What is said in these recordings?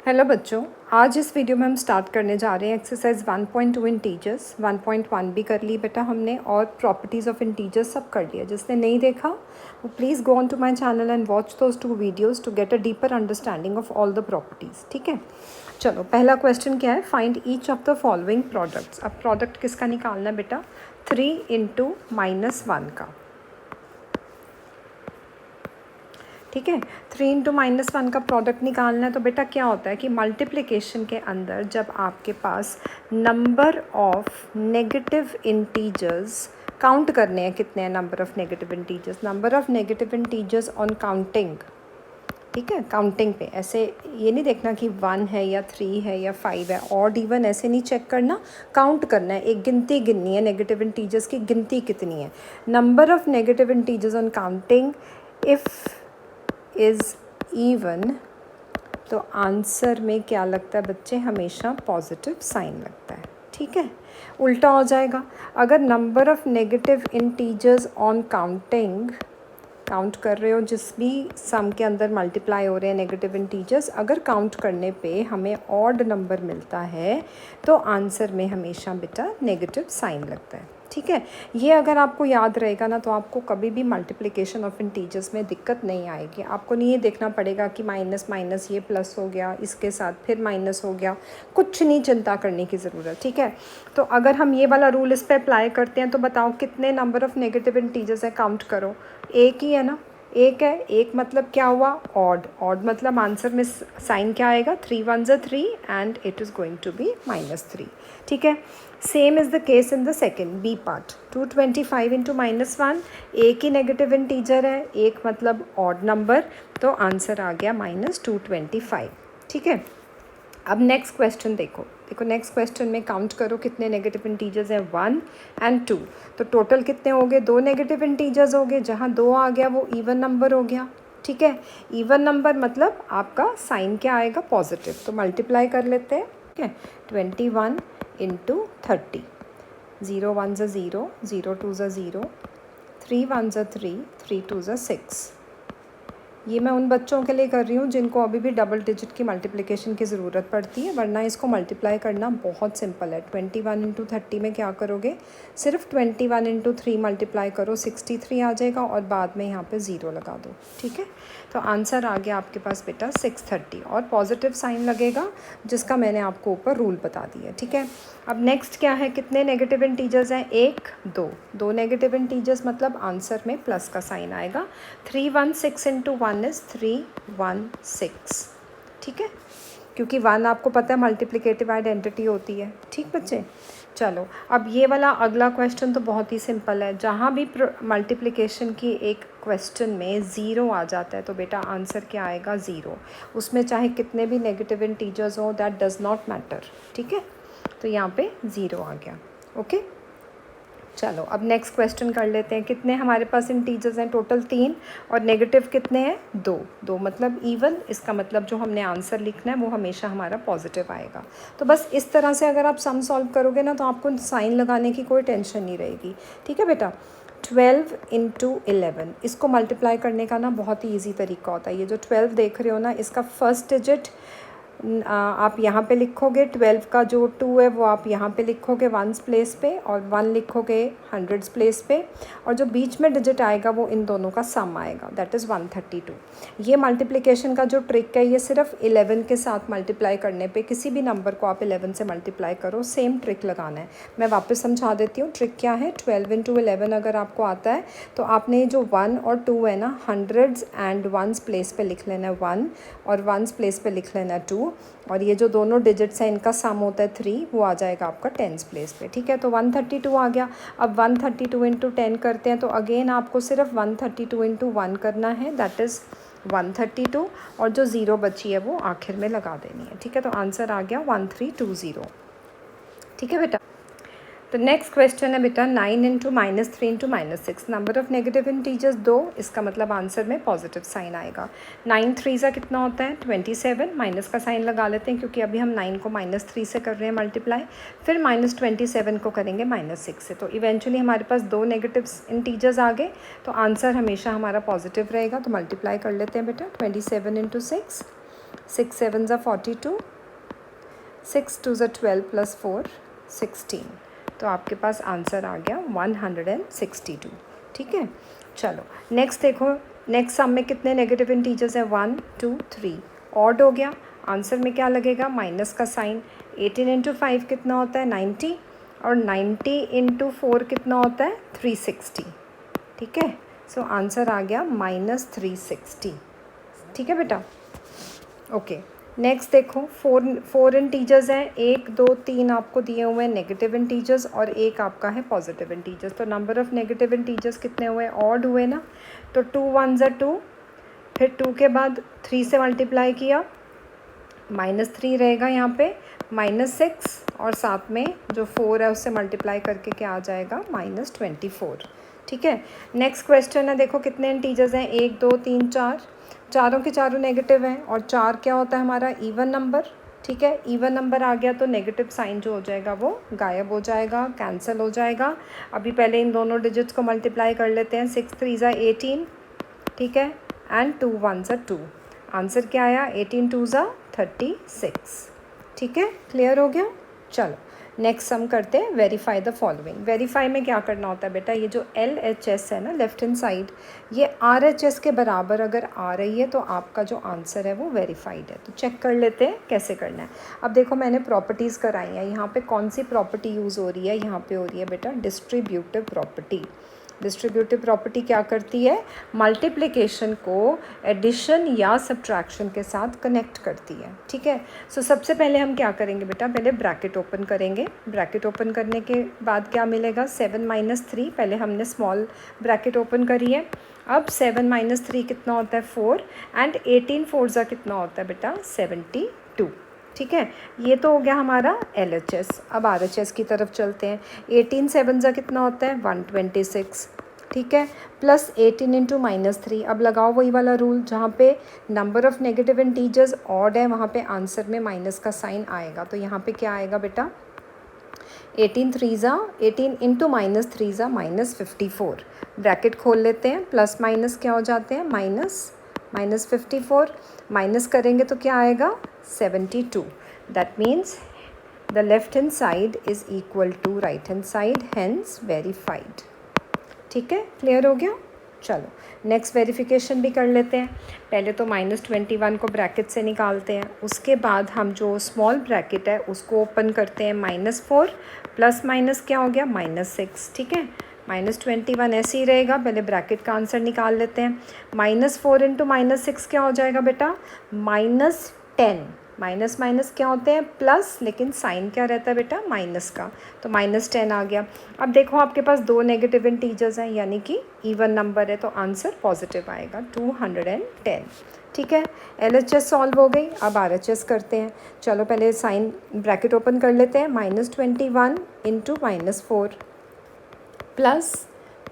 Hello बच्चों, आज इस वीडियो में हम स्टार्ट करने जा रहे हैं एक्सरसाइज 1.2 इंटीजर्स। 1.1 भी कर ली बेटा हमने और प्रॉपर्टीज़ ऑफ इंटीजर्स सब कर लिया। जिसने नहीं देखा वो please go on to my channel and watch those 2 videos to get a deeper understanding of all the properties. ठीक है, चलो पहला क्वेश्चन क्या है, find each of the following products. अब प्रोडक्ट किसका निकालना है बेटा, 3 × -1 का। ठीक है, 3 × -1 का प्रोडक्ट निकालना है। तो बेटा क्या होता है कि मल्टीप्लिकेशन के अंदर जब आपके पास number of negative integers count करने हैं, कितने हैं number of negative integers, number of negative integers on counting. ठीक है, काउंटिंग पे ऐसे ये नहीं देखना कि 1 है या 3 है या 5 है, ऑड इवन ऐसे नहीं चेक करना, काउंट करना है, एक गिनती गिननी है, नेगेटिव इंटीजर्स की गिनती कितनी है। Number of negative integers on counting if is even, तो आंसर में क्या लगता है बच्चे, हमेशा पॉजिटिव साइन लगता है। ठीक है, उल्टा हो जाएगा। अगर number of negative integers on counting, count कर रहे हो जिस भी सम के अंदर मल्टीप्लाई हो रहे हैं नेगेटिव इंटीजर्स, अगर काउंट करने पे हमें ऑड नंबर मिलता है तो आंसर में हमेशा बेटा नेगेटिव साइन लगता है। ठीक है, ये अगर आपको याद रहेगा ना तो आपको कभी भी मल्टीप्लिकेशन ऑफ इंटीजर्स में दिक्कत नहीं आएगी। आपको नहीं ये देखना पड़ेगा कि माइनस माइनस ये प्लस हो गया, इसके साथ फिर माइनस हो गया, कुछ नहीं चिंता करने की ज़रूरत। ठीक है, तो अगर हम ये वाला रूल इस पर अप्लाई करते हैं तो बताओ कितने नंबर ऑफ नेगेटिव इंटीजर्स है, काउंट करो। एक ही है ना, एक है। एक मतलब क्या हुआ, ऑड। ऑड मतलब आंसर में साइन क्या आएगा, 3 1 3 and it is going to be -3। ठीक है, same is the case in the second B part. 225 × -1, एक ही नेगेटिव इंटीजर है, एक मतलब ऑड नंबर, तो आंसर आ गया -225। ठीक है, अब नेक्स्ट क्वेश्चन देखो नेक्स्ट क्वेश्चन में काउंट करो कितने नेगेटिव इंटीजर्स हैं, 1 और 2। तो टोटल कितने हो गए, 2 नेगेटिव इंटीजर्स हो गए। जहाँ 2 आ गया वो इवन नंबर हो गया। ठीक है, इवन नंबर मतलब आपका साइन क्या आएगा, पॉजिटिव। तो मल्टीप्लाई कर लेते हैं। ठीक है, 21 × 30, 0 1 0, 0 2 0, 3 1 3, 3 2 6। ये मैं उन बच्चों के लिए कर रही हूँ जिनको अभी भी डबल डिजिट की मल्टीप्लिकेशन की ज़रूरत पड़ती है, वरना इसको मल्टीप्लाई करना बहुत सिंपल है। 21 × 30 में क्या करोगे, सिर्फ 21 × 3 मल्टीप्लाई करो, 63 आ जाएगा और बाद में यहाँ पे 0 लगा दो। ठीक है, तो आंसर आ गया आपके पास बेटा 630 और पॉजिटिव साइन लगेगा, जिसका मैंने आपको ऊपर रूल बता दिया। ठीक है, अब नेक्स्ट क्या है, कितने नेगेटिव इंटीजर्स हैं, 1 2। 2 नेगेटिव इंटीजर्स मतलब आंसर में प्लस का साइन आएगा। 316 × 1 इज़ 316। ठीक है, क्योंकि 1 आपको पता है मल्टीप्लिकेटिव आइडेंटिटी होती है। ठीक बच्चे, चलो अब ये वाला अगला क्वेश्चन तो बहुत ही सिंपल है। जहाँ भी मल्टीप्लिकेशन की एक क्वेश्चन में 0 आ जाता है तो बेटा आंसर क्या आएगा, 0। उसमें चाहे कितने भी नेगेटिव इंटीजर्स हो, दैट डज़ नॉट मैटर। ठीक है, तो यहाँ पे 0 आ गया। ओके, चलो अब नेक्स्ट क्वेश्चन कर लेते हैं। कितने हमारे पास इंटीजर्स हैं, टोटल 3, और नेगेटिव कितने हैं, 2। 2 मतलब इवन, इसका मतलब जो हमने आंसर लिखना है वो हमेशा हमारा पॉजिटिव आएगा। तो बस इस तरह से अगर आप सम सॉल्व करोगे ना तो आपको साइन लगाने की कोई टेंशन नहीं रहेगी। ठीक है बेटा, 12 × 11, इसको मल्टीप्लाई करने का ना बहुत ही ईजी तरीका होता है। ये जो 12 देख रहे हो ना, इसका फर्स्ट डिजिट आप यहाँ पे लिखोगे, 12 का जो 2 है वो आप यहाँ पे लिखोगे 1s प्लेस पे, और 1 लिखोगे 100s प्लेस पे, और जो बीच में डिजिट आएगा वो इन दोनों का सम आएगा, दैट इज़ 132। ये मल्टीप्लिकेशन का जो ट्रिक है ये सिर्फ 11 के साथ मल्टीप्लाई करने पे, किसी भी नंबर को आप 11 से मल्टीप्लाई करो, सेम ट्रिक लगाना है। मैं वापस समझा देती हूँ ट्रिक क्या है। 12 × 11 अगर आपको आता है तो आपने जो 1 और 2 है ना, 100s एंड 1s प्लेस पे लिख लेना है 1, और 1s प्लेस पे लिख लेना है 2, और ये जो दोनों डिजिट्स हैं इनका सम होता है 3, वो आ जाएगा आपका 10s प्लेस पे। ठीक है, तो 132 आ गया। अब 132 × 10 करते हैं तो अगेन आपको सिर्फ 132 × 1 करना है, दैट इज़ 132, और जो 0 बची है वो आखिर में लगा देनी है। ठीक है, तो आंसर आ गया 1320। ठीक है बेटा, तो नेक्स्ट क्वेश्चन है बेटा 9 × -3 × -6, नंबर ऑफ नेगेटिव इंटीजर्स 2, इसका मतलब आंसर में पॉजिटिव साइन आएगा। 9 3 का कितना होता है, 27, माइनस का साइन लगा लेते हैं क्योंकि अभी हम 9 को -3 से कर रहे हैं मल्टीप्लाई, फिर -27 को करेंगे -6 से, तो इवेंचुअली हमारे पास 2 नेगेटिव इंटीजर्स आ गए, तो आंसर हमेशा हमारा पॉजिटिव रहेगा। तो मल्टीप्लाई कर लेते हैं बेटा, 27 × 6, 6 7 ज़ा 42, 6 2 ज़ा 12 + 4 16। तो आपके पास आंसर आ गया 162। ठीक है, चलो नेक्स्ट देखो। नेक्स्ट सम में कितने नेगेटिव इंटीजर्स हैं? 1 2 3। ऑड हो गया, आंसर में क्या लगेगा? माइनस का साइन। 18 × 5 कितना होता है? 90, और 90 × 4 कितना होता है? 360। ठीक है, सो आंसर आ गया -360। ठीक है बेटा, ओके। नेक्स्ट देखो, फोर इंटीजर्स हैं, 1 2 3 आपको दिए हुए हैं नेगेटिव इंटीजर्स और एक आपका है पॉजिटिव इंटीजर्स। तो नंबर ऑफ़ नेगेटिव इंटीजर्स कितने हुए? ऑड हुए ना। तो 2 1 ज़ा 2, फिर 2 के बाद 3 से मल्टीप्लाई किया, -3 रहेगा यहाँ पे, -6, और साथ में जो 4 है उससे मल्टीप्लाई करके क्या आ जाएगा? -24। ठीक है, नेक्स्ट क्वेश्चन है, देखो कितने इंटीजर्स हैं? 1 2 3 4, चारों के चारों नेगेटिव हैं, और 4 क्या होता है हमारा? Even number. ठीक है, इवन नंबर आ गया तो नेगेटिव साइन जो हो जाएगा वो गायब हो जाएगा, कैंसिल हो जाएगा। अभी पहले इन दोनों डिजिट्स को मल्टीप्लाई कर लेते हैं। 6 3 ज़ा 18, ठीक है, एंड 2 1 ज़ा 2। आंसर क्या आया? 18 2 ज़ा 36। ठीक है, क्लियर हो गया। चलो नेक्स्ट सम करते हैं, वेरीफाई द फॉलोइंग। वेरीफाई में क्या करना होता है बेटा? ये जो LHS है ना लेफ्ट हैंड साइड, ये RHS के बराबर अगर आ रही है तो आपका जो आंसर है वो वेरीफाइड है। तो चेक कर लेते हैं कैसे करना है। अब देखो मैंने प्रॉपर्टीज़ कराई हैं, यहाँ पे कौन सी प्रॉपर्टी यूज़ हो रही है? यहाँ पे हो रही है बेटा डिस्ट्रीब्यूटिव प्रॉपर्टी। डिस्ट्रीब्यूटिव प्रॉपर्टी क्या करती है? मल्टीप्लिकेशन को एडिशन या सब्ट्रैक्शन के साथ कनेक्ट करती है। ठीक है, सो सबसे पहले हम क्या करेंगे बेटा? पहले ब्रैकेट ओपन करेंगे। ब्रैकेट ओपन करने के बाद क्या मिलेगा? 7 - 3, पहले हमने स्मॉल ब्रैकेट ओपन करी है। अब 7 - 3 कितना होता है? 4, एंड 18 4 ज़ा कितना होता है बेटा? 72। ठीक है, ये तो हो गया हमारा LHS। अब RHS की तरफ चलते हैं। 18 7 ज़ा कितना होता है? 126। ठीक है, प्लस 18 × -3। अब लगाओ वही वाला रूल, जहाँ पे number of negative integers odd है वहाँ पे आंसर में माइनस का साइन आएगा। तो यहाँ पे क्या आएगा बेटा? 18 3 ज़ा 18 × -3 ज़ा -54। ब्रैकेट खोल लेते हैं, प्लस माइनस क्या हो जाते हैं? -54। माइनस करेंगे तो क्या आएगा? 72। That means the left hand side is equal to right hand side, hence verified. ठीक है, क्लियर हो गया। चलो नेक्स्ट वेरिफिकेशन भी कर लेते हैं। पहले तो -21 को ब्रैकेट से निकालते हैं, उसके बाद हम जो स्मॉल ब्रैकेट है उसको ओपन करते हैं। -4 प्लस माइनस क्या हो गया? -6। ठीक है, -21 ऐसे ही रहेगा। पहले ब्रैकेट का आंसर निकाल लेते हैं। -4 × -6 क्या हो जाएगा बेटा? -10। माइनस माइनस क्या होते हैं? प्लस, लेकिन साइन क्या रहता है बेटा? माइनस का। तो -10 आ गया। अब देखो आपके पास दो नेगेटिव इंटीजर्स हैं, यानी कि इवन नंबर है, तो आंसर पॉजिटिव आएगा 210। ठीक है, LHS सॉल्व हो गई। अब RHS करते हैं। चलो पहले साइन ब्रैकेट ओपन कर लेते हैं। -21 × -4 प्लस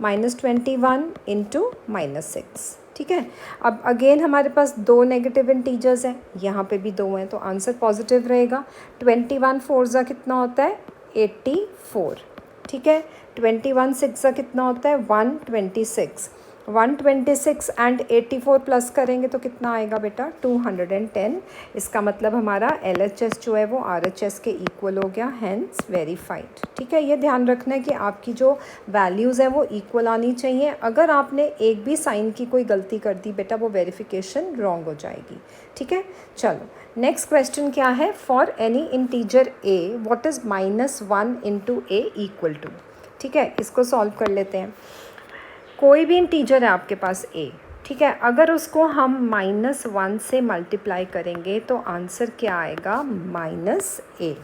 -21 × -6। ठीक है, अब अगेन हमारे पास दो नेगेटिव इंटीजर्स हैं, यहाँ पे भी दो हैं, तो आंसर पॉजिटिव रहेगा। 21 4 ज़ा कितना होता है? 84। ठीक है, 21 6 ज़ा कितना होता है? 126। 126 एंड 84 प्लस करेंगे तो कितना आएगा बेटा? 210। इसका मतलब हमारा LHS जो है वो RHS के इक्वल हो गया, हेंस वेरीफाइड। ठीक है, ये ध्यान रखना है कि आपकी जो वैल्यूज़ हैं वो इक्वल आनी चाहिए। अगर आपने एक भी साइन की कोई गलती कर दी बेटा, वो वेरिफिकेशन रॉन्ग हो जाएगी। ठीक है, चलो नेक्स्ट क्वेश्चन क्या है? For any integer A what is -1 × A equal to. ठीक है, इसको सॉल्व कर लेते हैं। कोई भी इंटीजर है आपके पास A, ठीक है, अगर उसको हम -1 से मल्टीप्लाई करेंगे तो आंसर क्या आएगा? -A।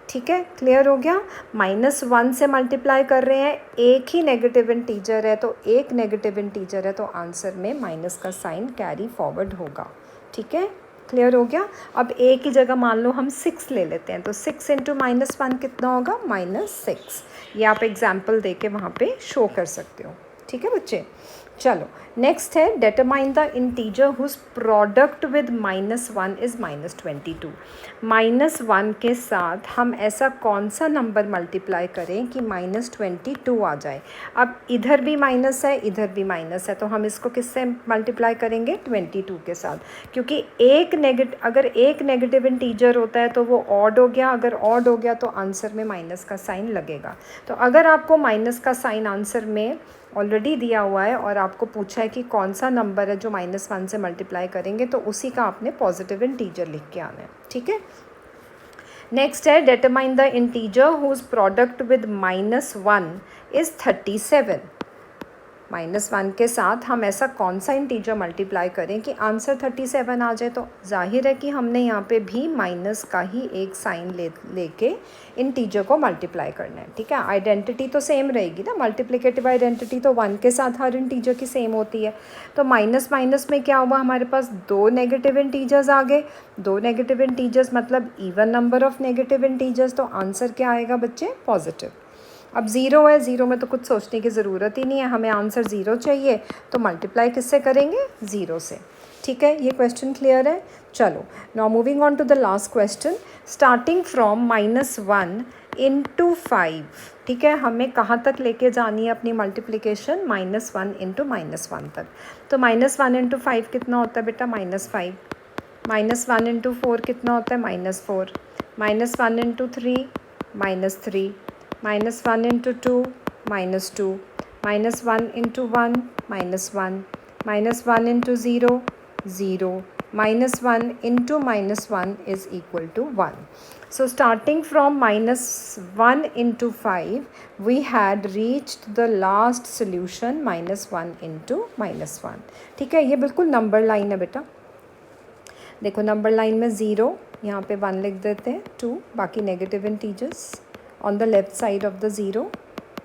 ठीक है, क्लियर हो गया। -1 से मल्टीप्लाई कर रहे हैं, एक ही नेगेटिव इंटीजर है, तो एक नेगेटिव इंटीजर है तो आंसर में माइनस का साइन कैरी फॉरवर्ड होगा। ठीक है, क्लियर हो गया। अब A की जगह मान लो हम 6 ले लेते हैं, तो 6 × -1 कितना होगा? -6। ये आप एग्जाम्पल दे के वहाँ पे शो कर सकते हो। ठीक है बच्चे, चलो नेक्स्ट है determine the integer whose product with -1 is -22। -1 के साथ हम ऐसा कौन सा नंबर मल्टीप्लाई करें कि -22 आ जाए। अब इधर भी माइनस है, इधर भी माइनस है, तो हम इसको किससे मल्टीप्लाई करेंगे? 22 के साथ, क्योंकि अगर एक नेगेटिव इंटीजर होता है तो वो ऑड हो गया, अगर ऑड हो गया तो आंसर में माइनस का साइन लगेगा। तो अगर आपको माइनस का साइन आंसर में ऑलरेडी दिया हुआ है और आपको पूछा है कि कौन सा नंबर है जो -1 से मल्टीप्लाई करेंगे, तो उसी का आपने पॉजिटिव इंटीजर लिख के आना है। ठीक है, नेक्स्ट है determine the integer whose product with -1 is 37। -1 के साथ हम ऐसा कौन सा इंटीजर मल्टीप्लाई करें कि आंसर 37 आ जाए। तो जाहिर है कि हमने यहाँ पे भी माइनस का ही एक साइन लेके इंटीजर को मल्टीप्लाई करना है। ठीक है, आइडेंटिटी तो सेम रहेगी ना, मल्टीप्लिकेटिव आइडेंटिटी तो 1 के साथ हर इंटीजर की सेम होती है। तो माइनस माइनस में क्या हुआ, हमारे पास 2 नेगेटिव इंटीजर्स आ गए। 2 नेगेटिव इंटीजर्स मतलब even number of negative integers, तो आंसर क्या आएगा बच्चे? पॉजिटिव। अब ज़ीरो है, ज़ीरो में तो कुछ सोचने की ज़रूरत ही नहीं है, हमें आंसर ज़ीरो चाहिए, तो मल्टीप्लाई किससे करेंगे? ज़ीरो से। ठीक है, ये क्वेश्चन क्लियर है। चलो now moving on to the last question, starting from -1 into 5। ठीक है, हमें कहाँ तक लेके जानी है अपनी मल्टीप्लिकेशन? -1 इंटू -1 तक। तो -1 इंटू 5 कितना होता है बेटा? -5। -1 इंटू 4 कितना होता है? -4। -1 into 3 -3। -1 into 2 -2। -1 into 1 -1। -1 into 0 0। -1 into -1 is equal to 1। So starting from -1 into 5 we had reached the last solution -1 into -1। ठीक है, ये बिल्कुल नंबर लाइन है बेटा। देखो नंबर लाइन में 0, यहाँ पे 1 लिख देते हैं, 2, बाकी negative integers on the left side of the 0।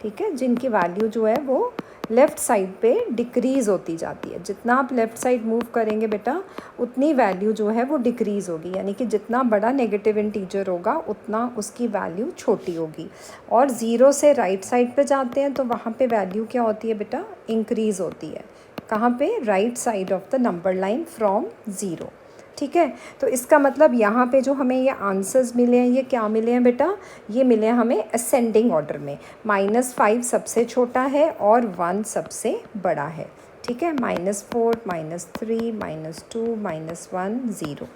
ठीक है, जिनकी वैल्यू जो है वो लेफ़्ट साइड पे डिक्रीज़ होती जाती है। जितना आप लेफ़्ट साइड मूव करेंगे बेटा, उतनी वैल्यू जो है वो डिक्रीज़ होगी, यानी कि जितना बड़ा नेगेटिव इंटीजर होगा उतना उसकी वैल्यू छोटी होगी। और 0 से राइट साइड पे जाते हैं तो वहाँ पे वैल्यू क्या होती है बेटा? इंक्रीज़ होती है। कहाँ पे? Right side of the number line from 0। ठीक है, तो इसका मतलब यहाँ पे जो हमें ये आंसर्स मिले हैं, ये क्या मिले हैं बेटा? ये मिले हैं हमें असेंडिंग ऑर्डर में। -5 सबसे छोटा है और 1 सबसे बड़ा है। ठीक है, -4 -3 -2 -1 0।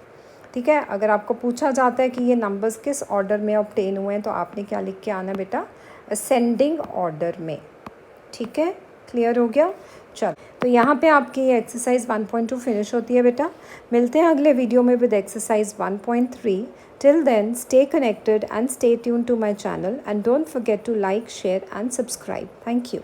ठीक है, अगर आपको पूछा जाता है कि ये नंबर्स किस ऑर्डर में ऑब्टेन हुए हैं, तो आपने क्या लिख के आना बेटा? असेंडिंग ऑर्डर में। ठीक है, क्लियर हो गया। चल, तो यहाँ पे आपकी ये एक्सरसाइज 1.2 फिनिश होती है बेटा। मिलते हैं अगले वीडियो में with exercise 1.3। Till then stay connected and stay tune to my channel and don't forget to like, share and subscribe. Thank you.